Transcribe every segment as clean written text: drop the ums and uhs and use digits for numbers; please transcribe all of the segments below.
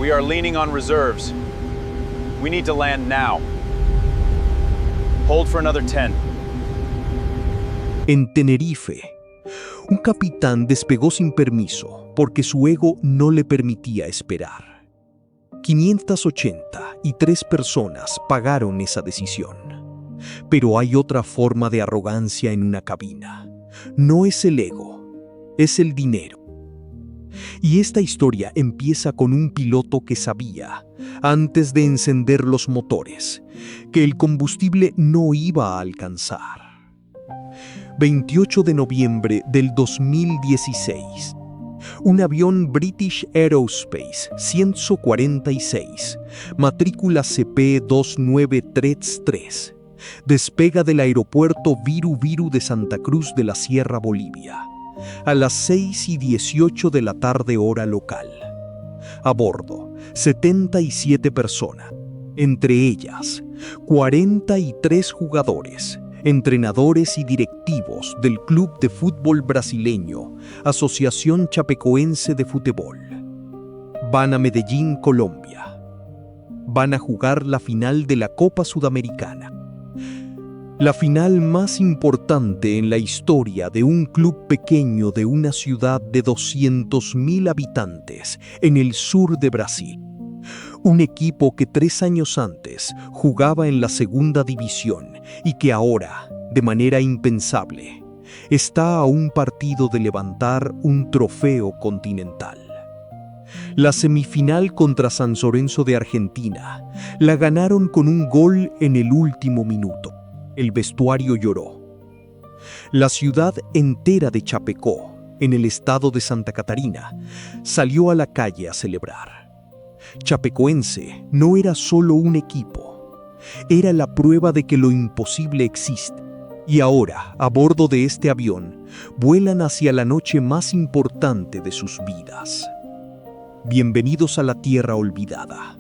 We are leaning on reserves. We need to land now. Hold for another 10. En Tenerife, un capitán despegó sin permiso porque su ego no le permitía esperar. 583 personas pagaron esa decisión. Pero hay otra forma de arrogancia en una cabina. No es el ego, es el dinero. Y esta historia empieza con un piloto que sabía, antes de encender los motores, que el combustible no iba a alcanzar. 28 de noviembre del 2016. Un avión British Aerospace 146, matrícula CP2933, despega del aeropuerto Viru Viru de Santa Cruz de la Sierra, Bolivia, a las 6:18 de la tarde hora local. A bordo, 77 personas, entre ellas 43 jugadores, entrenadores y directivos del Club de Fútbol Brasileño, Asociación Chapecoense de Fútbol. Van a Medellín, Colombia. Van a jugar la final de la Copa Sudamericana. La final más importante en la historia de un club pequeño de una ciudad de 200.000 habitantes en el sur de Brasil. Un equipo que 3 años antes jugaba en la segunda división y que ahora, de manera impensable, está a un partido de levantar un trofeo continental. La semifinal contra San Lorenzo de Argentina la ganaron con un gol en el último minuto. El vestuario lloró. La ciudad entera de Chapecó, en el estado de Santa Catarina, salió a la calle a celebrar. Chapecoense no era solo un equipo, era la prueba de que lo imposible existe. Y ahora, a bordo de este avión, vuelan hacia la noche más importante de sus vidas. Bienvenidos a la tierra olvidada.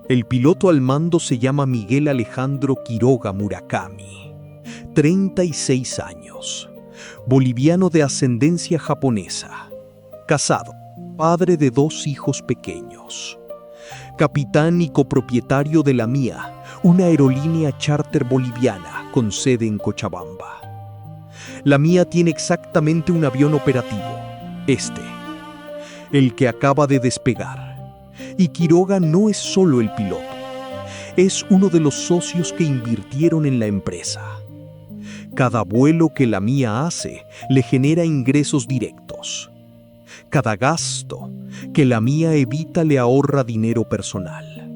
El piloto al mando se llama Miguel Alejandro Quiroga Murakami, 36 años, boliviano de ascendencia japonesa, casado, padre de 2 hijos pequeños, capitán y copropietario de La Mía, una aerolínea charter boliviana con sede en Cochabamba. La Mía tiene exactamente un avión operativo, el que acaba de despegar. Y Quiroga no es solo el piloto, es uno de los socios que invirtieron en la empresa. Cada vuelo que La Mía hace le genera ingresos directos. Cada gasto que La Mía evita le ahorra dinero personal.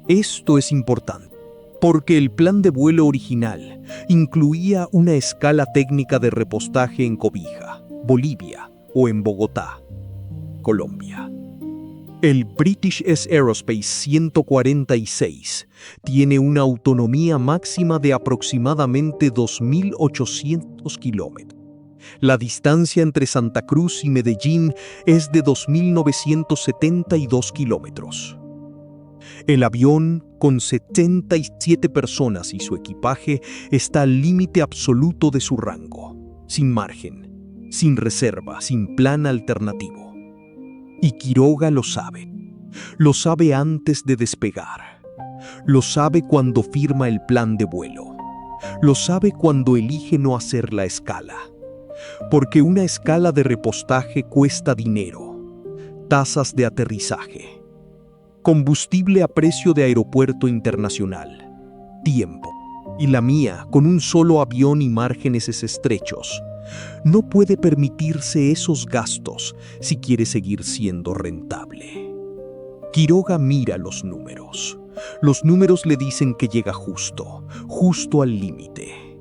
Esto es importante, porque el plan de vuelo original incluía una escala técnica de repostaje en Cobija, Bolivia, o en Bogotá, Colombia. El British Aerospace 146 tiene una autonomía máxima de aproximadamente 2.800 kilómetros. La distancia entre Santa Cruz y Medellín es de 2.972 kilómetros. El avión, con 77 personas y su equipaje, está al límite absoluto de su rango, sin margen, sin reserva, sin plan alternativo. Y Quiroga lo sabe antes de despegar, lo sabe cuando firma el plan de vuelo, lo sabe cuando elige no hacer la escala, porque una escala de repostaje cuesta dinero, tasas de aterrizaje, combustible a precio de aeropuerto internacional, tiempo. Y La Mía, con un solo avión y márgenes estrechos, no puede permitirse esos gastos si quiere seguir siendo rentable. Quiroga mira los números. Los números le dicen que llega justo al límite.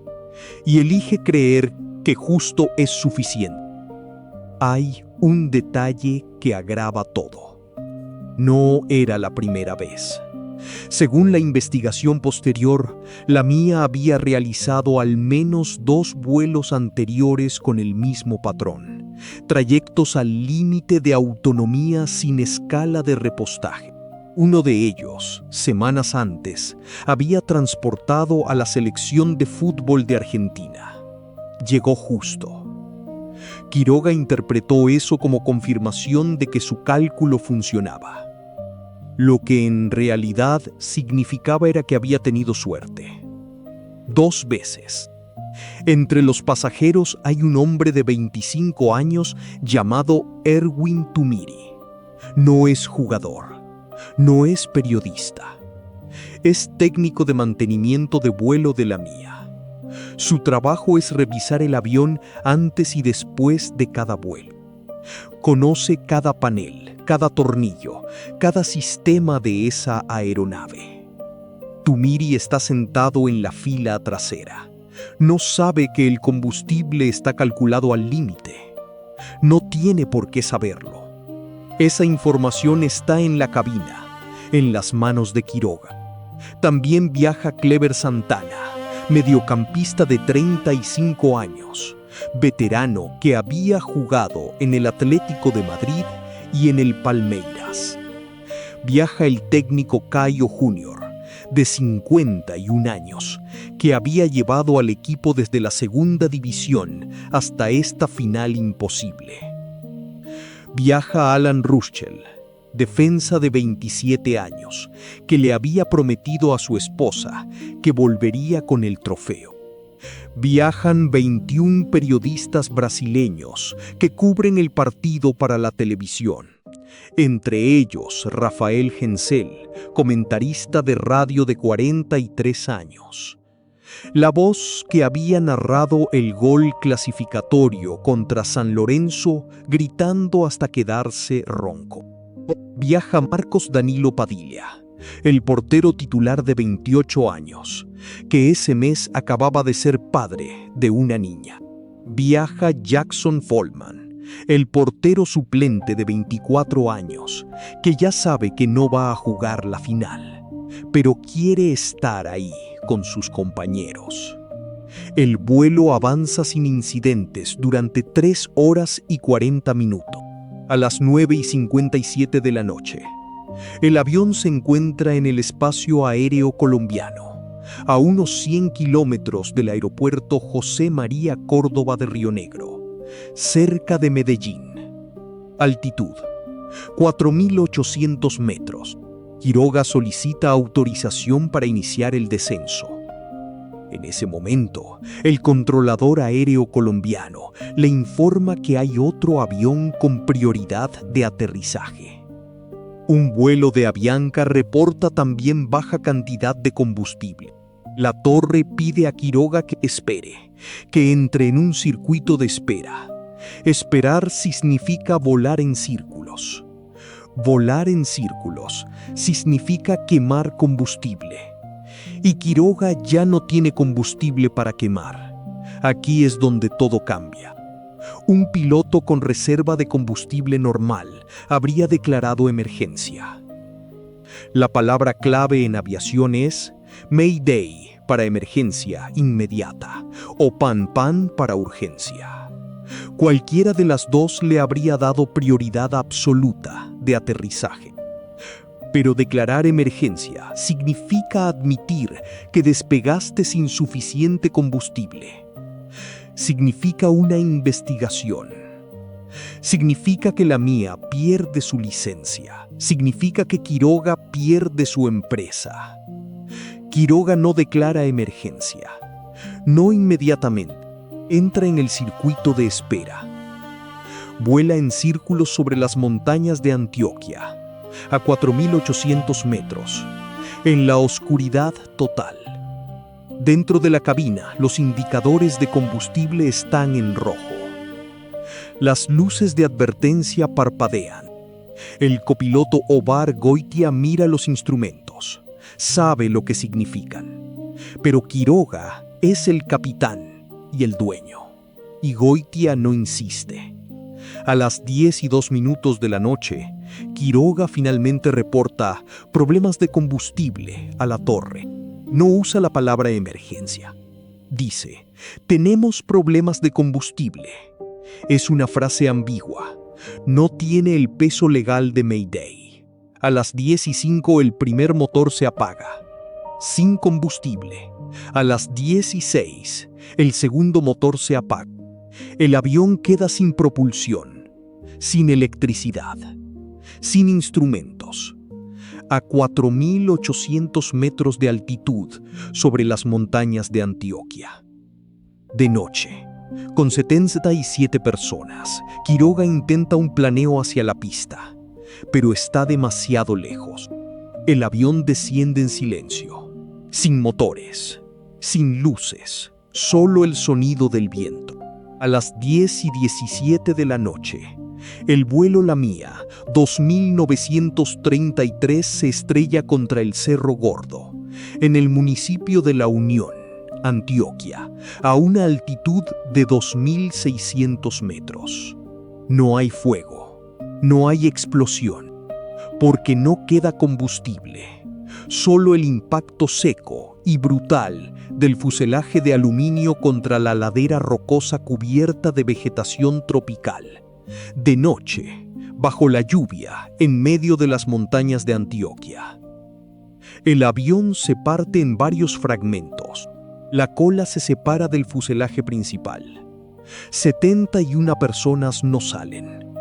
Y elige creer que justo es suficiente. Hay un detalle que agrava todo. No era la primera vez. Según la investigación posterior, La Mía había realizado al menos 2 vuelos anteriores con el mismo patrón, trayectos al límite de autonomía sin escala de repostaje. Uno de ellos, semanas antes, había transportado a la selección de fútbol de Argentina. Llegó justo. Quiroga interpretó eso como confirmación de que su cálculo funcionaba. Lo que en realidad significaba era que había tenido suerte. 2 veces. Entre los pasajeros hay un hombre de 25 años llamado Erwin Tumiri. No es jugador, no es periodista. Es técnico de mantenimiento de vuelo de la Mía. Su trabajo es revisar el avión antes y después de cada vuelo. Conoce cada panel, cada tornillo, cada sistema de esa aeronave. Tumiri está sentado en la fila trasera. No sabe que el combustible está calculado al límite. No tiene por qué saberlo. Esa información está en la cabina, en las manos de Quiroga. También viaja Clever Santana, mediocampista de 35 años, veterano que había jugado en el Atlético de Madrid y en el Palmeiras. Viaja el técnico Caio Júnior, de 51 años, que había llevado al equipo desde la segunda división hasta esta final imposible. Viaja Alan Ruschel, defensa de 27 años, que le había prometido a su esposa que volvería con el trofeo. Viajan 21 periodistas brasileños que cubren el partido para la televisión. Entre ellos, Rafael Hensel, comentarista de radio de 43 años. La voz que había narrado el gol clasificatorio contra San Lorenzo, gritando hasta quedarse ronco. Viaja Marcos Danilo Padilla, el portero titular de 28 años, que ese mes acababa de ser padre de una niña. Viaja Jackson Follman, el portero suplente de 24 años, que ya sabe que no va a jugar la final, pero quiere estar ahí con sus compañeros. El vuelo avanza sin incidentes durante 3 horas y 40 minutos. A las 9:57 de la noche, el avión se encuentra en el espacio aéreo colombiano, a unos 100 kilómetros del aeropuerto José María Córdoba de Río Negro, cerca de Medellín. Altitud: 4.800 metros. Quiroga solicita autorización para iniciar el descenso. En ese momento, el controlador aéreo colombiano le informa que hay otro avión con prioridad de aterrizaje. Un vuelo de Avianca reporta también baja cantidad de combustible. La torre pide a Quiroga que espere, que entre en un circuito de espera. Esperar significa volar en círculos. Volar en círculos significa quemar combustible. Y Quiroga ya no tiene combustible para quemar. Aquí es donde todo cambia. Un piloto con reserva de combustible normal habría declarado emergencia. La palabra clave en aviación es Mayday para emergencia inmediata o Pan para urgencia. Cualquiera de las dos le habría dado prioridad absoluta de aterrizaje. Pero declarar emergencia significa admitir que despegaste sin suficiente combustible. Significa una investigación. Significa que la Mía pierde su licencia. Significa que Quiroga pierde su empresa. Quiroga no declara emergencia. No inmediatamente. Entra en el circuito de espera. Vuela en círculos sobre las montañas de Antioquia, a 4.800 metros, en la oscuridad total. Dentro de la cabina, los indicadores de combustible están en rojo. Las luces de advertencia parpadean. El copiloto Ovar Goitia mira los instrumentos. Sabe lo que significan. Pero Quiroga es el capitán y el dueño. Y Goitia no insiste. A las 10:02 de la noche, Quiroga finalmente reporta problemas de combustible a la torre. No usa la palabra emergencia. Dice, tenemos problemas de combustible. Es una frase ambigua. No tiene el peso legal de Mayday. A las 10:05 el primer motor se apaga. Sin combustible. A las 10:06 el segundo motor se apaga. El avión queda sin propulsión, sin electricidad, sin instrumentos. a 4.800 metros de altitud sobre las montañas de Antioquia. De noche, con 77 personas, Quiroga intenta un planeo hacia la pista, pero está demasiado lejos. El avión desciende en silencio, sin motores, sin luces, solo el sonido del viento. A las 10:17 de la noche, el vuelo Lamia 2933 se estrella contra el Cerro Gordo, en el municipio de La Unión, Antioquia, a una altitud de 2.600 metros. No hay fuego, no hay explosión, porque no queda combustible. Solo el impacto seco y brutal del fuselaje de aluminio contra la ladera rocosa cubierta de vegetación tropical. De noche, bajo la lluvia, en medio de las montañas de Antioquia. El avión se parte en varios fragmentos. La cola se separa del fuselaje principal. 71 personas no salen.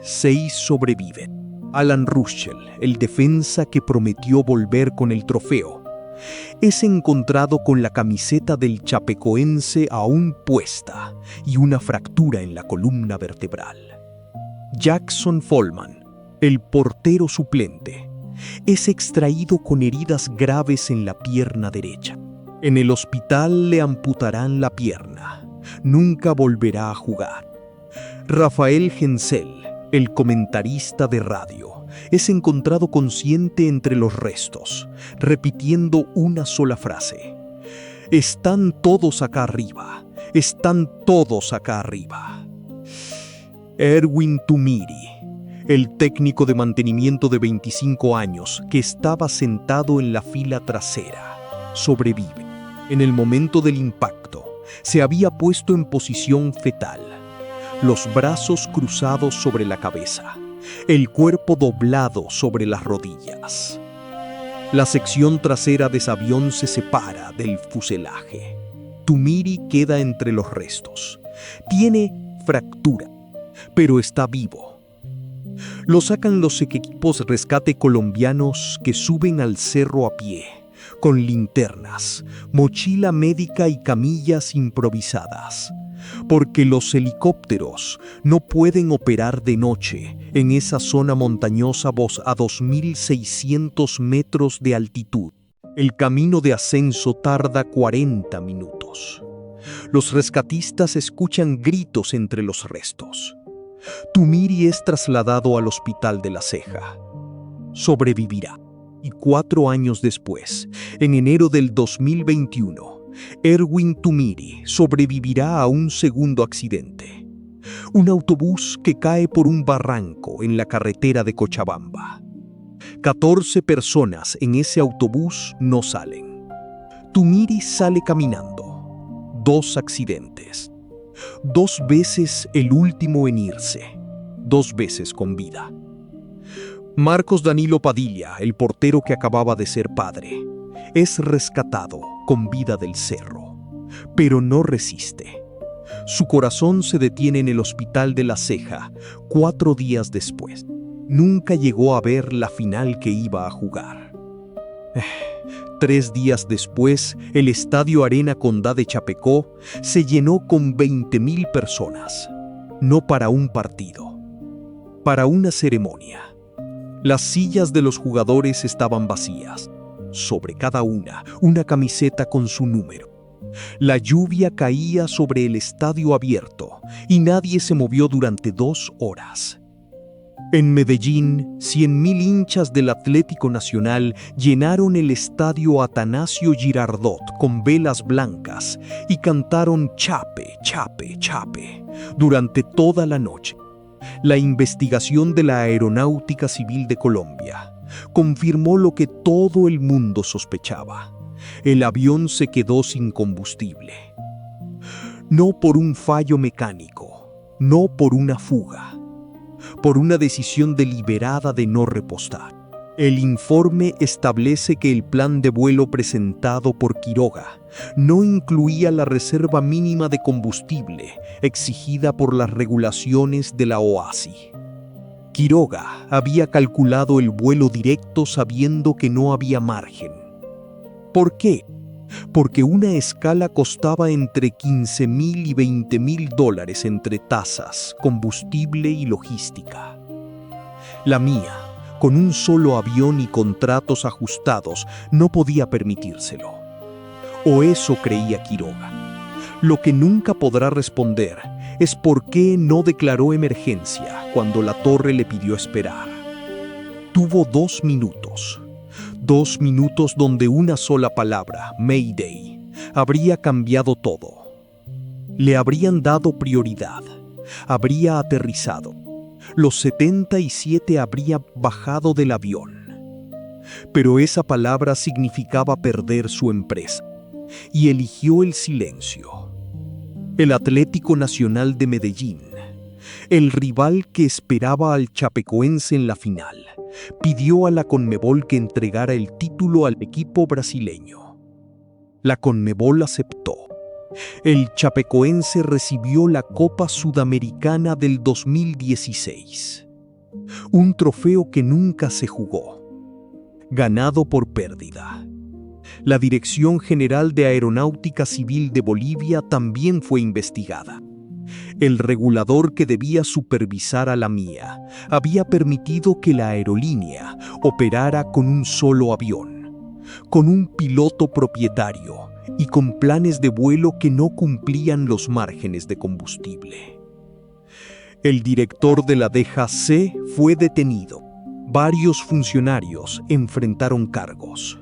6 sobreviven. Alan Ruschel, el defensa que prometió volver con el trofeo, es encontrado con la camiseta del chapecoense aún puesta y una fractura en la columna vertebral. Jackson Follman, el portero suplente, es extraído con heridas graves en la pierna derecha. En el hospital le amputarán la pierna. Nunca volverá a jugar. Rafael Hensel, el comentarista de radio, es encontrado consciente entre los restos, repitiendo una sola frase: "Están todos acá arriba, están todos acá arriba". Erwin Tumiri, el técnico de mantenimiento de 25 años que estaba sentado en la fila trasera, sobrevive. En el momento del impacto, se había puesto en posición fetal, los brazos cruzados sobre la cabeza, el cuerpo doblado sobre las rodillas. La sección trasera de ese avión se separa del fuselaje. Tumiri queda entre los restos. Tiene fractura, pero está vivo. Lo sacan los equipos rescate colombianos que suben al cerro a pie, con linternas, mochila médica y camillas improvisadas, porque los helicópteros no pueden operar de noche en esa zona montañosa a 2.600 metros de altitud. El camino de ascenso tarda 40 minutos. Los rescatistas escuchan gritos entre los restos. Tumiri es trasladado al hospital de La Ceja. Sobrevivirá. Y 4 años después, en enero del 2021, Erwin Tumiri sobrevivirá a un segundo accidente. Un autobús que cae por un barranco en la carretera de Cochabamba. 14 personas en ese autobús no salen. Tumiri sale caminando. 2 accidentes. 2 veces el último en irse. 2 veces con vida. Marcos Danilo Padilla, el portero que acababa de ser padre, es rescatado con vida del cerro, pero no resiste. Su corazón se detiene en el hospital de La Ceja 4 días después. Nunca llegó a ver la final que iba a jugar. 3 días después, el Estadio Arena Condá de Chapecó se llenó con 20.000 personas, no para un partido, para una ceremonia. Las sillas de los jugadores estaban vacías. Sobre cada una camiseta con su número. La lluvia caía sobre el estadio abierto y nadie se movió durante 2 horas. En Medellín, 100.000 hinchas del Atlético Nacional llenaron el estadio Atanasio Girardot con velas blancas y cantaron "Chape, Chape, Chape" durante toda la noche. La investigación de la Aeronáutica Civil de Colombia confirmó lo que todo el mundo sospechaba. El avión se quedó sin combustible. No por un fallo mecánico, no por una fuga, por una decisión deliberada de no repostar. El informe establece que el plan de vuelo presentado por Quiroga no incluía la reserva mínima de combustible exigida por las regulaciones de la OASI. Quiroga había calculado el vuelo directo sabiendo que no había margen. ¿Por qué? Porque una escala costaba entre $15,000 y $20,000 entre tasas, combustible y logística. La mía, con un solo avión y contratos ajustados, no podía permitírselo. O eso creía Quiroga. Lo que nunca podrá responder es por qué no declaró emergencia cuando la torre le pidió esperar. Tuvo 2 minutos. 2 minutos donde una sola palabra, Mayday, habría cambiado todo. Le habrían dado prioridad. Habría aterrizado. Los 77 habría bajado del avión. Pero esa palabra significaba perder su empresa. Y eligió el silencio. El Atlético Nacional de Medellín, el rival que esperaba al Chapecoense en la final, pidió a la Conmebol que entregara el título al equipo brasileño. La Conmebol aceptó. El Chapecoense recibió la Copa Sudamericana del 2016, un trofeo que nunca se jugó, ganado por pérdida. La Dirección General de Aeronáutica Civil de Bolivia también fue investigada. El regulador que debía supervisar a la mía había permitido que la aerolínea operara con un solo avión, con un piloto propietario y con planes de vuelo que no cumplían los márgenes de combustible. El director de la DGAC fue detenido. Varios funcionarios enfrentaron cargos.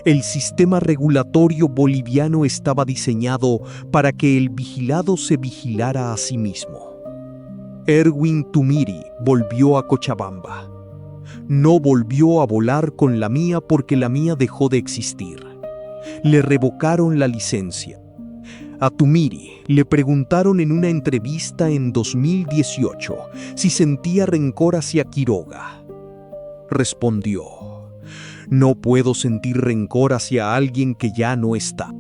El sistema regulatorio boliviano estaba diseñado para que el vigilado se vigilara a sí mismo. Erwin Tumiri volvió a Cochabamba. No volvió a volar con la mía porque la mía dejó de existir. Le revocaron la licencia. A Tumiri le preguntaron en una entrevista en 2018 si sentía rencor hacia Quiroga. Respondió: no puedo sentir rencor hacia alguien que ya no está,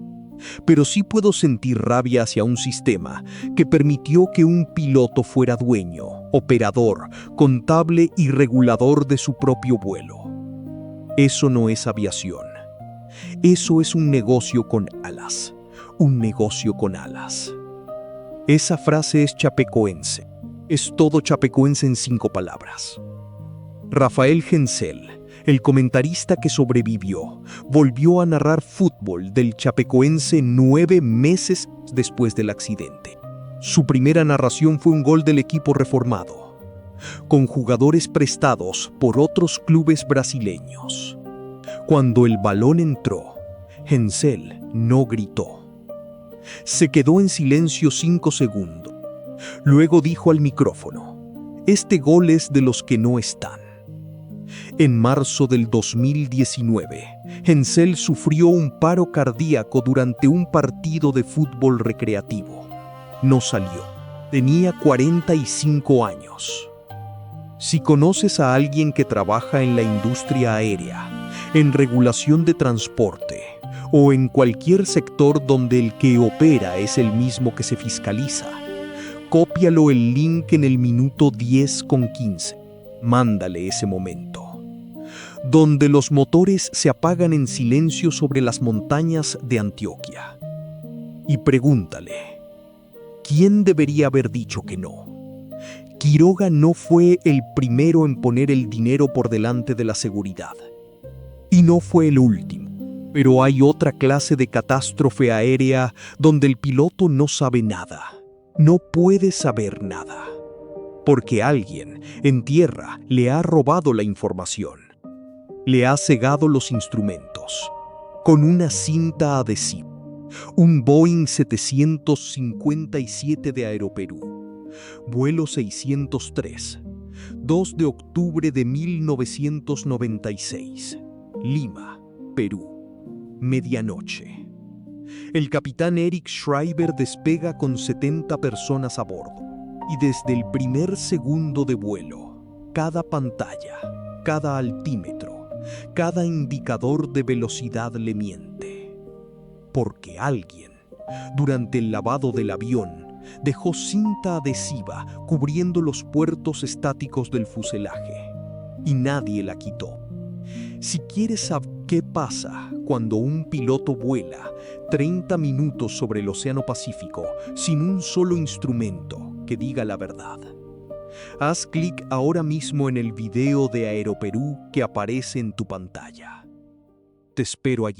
pero sí puedo sentir rabia hacia un sistema que permitió que un piloto fuera dueño, operador, contable y regulador de su propio vuelo. Eso no es aviación. Eso es un negocio con alas. Un negocio con alas. Esa frase es chapecoense. Es todo chapecoense en 5 palabras. Rafael Hensel, el comentarista que sobrevivió, volvió a narrar fútbol del Chapecoense 9 meses después del accidente. Su primera narración fue un gol del equipo reformado, con jugadores prestados por otros clubes brasileños. Cuando el balón entró, Hensel no gritó. Se quedó en silencio 5 segundos. Luego dijo al micrófono: este gol es de los que no están. En marzo del 2019, Hensel sufrió un paro cardíaco durante un partido de fútbol recreativo. No salió. Tenía 45 años. Si conoces a alguien que trabaja en la industria aérea, en regulación de transporte o en cualquier sector donde el que opera es el mismo que se fiscaliza, cópialo el link en el minuto 10:15. Mándale ese momento, donde los motores se apagan en silencio sobre las montañas de Antioquia. Y pregúntale, ¿quién debería haber dicho que no? Quiroga no fue el primero en poner el dinero por delante de la seguridad. Y no fue el último. Pero hay otra clase de catástrofe aérea donde el piloto no sabe nada. No puede saber nada. Porque alguien en tierra le ha robado la información. Le ha cegado los instrumentos con una cinta adhesiva. Un Boeing 757 de Aeroperú, vuelo 603, 2 de octubre de 1996, Lima, Perú, medianoche. El capitán Eric Schreiber despega con 70 personas a bordo. Y desde el primer segundo de vuelo, cada pantalla, cada altímetro, cada indicador de velocidad le miente. Porque alguien, durante el lavado del avión, Dejó cinta adhesiva cubriendo los puertos estáticos del fuselaje y nadie la quitó. Si quieres saber qué pasa cuando un piloto vuela 30 minutos sobre el Océano Pacífico sin un solo instrumento que diga la verdad, haz clic ahora mismo en el video de Aeroperú que aparece en tu pantalla. Te espero allí.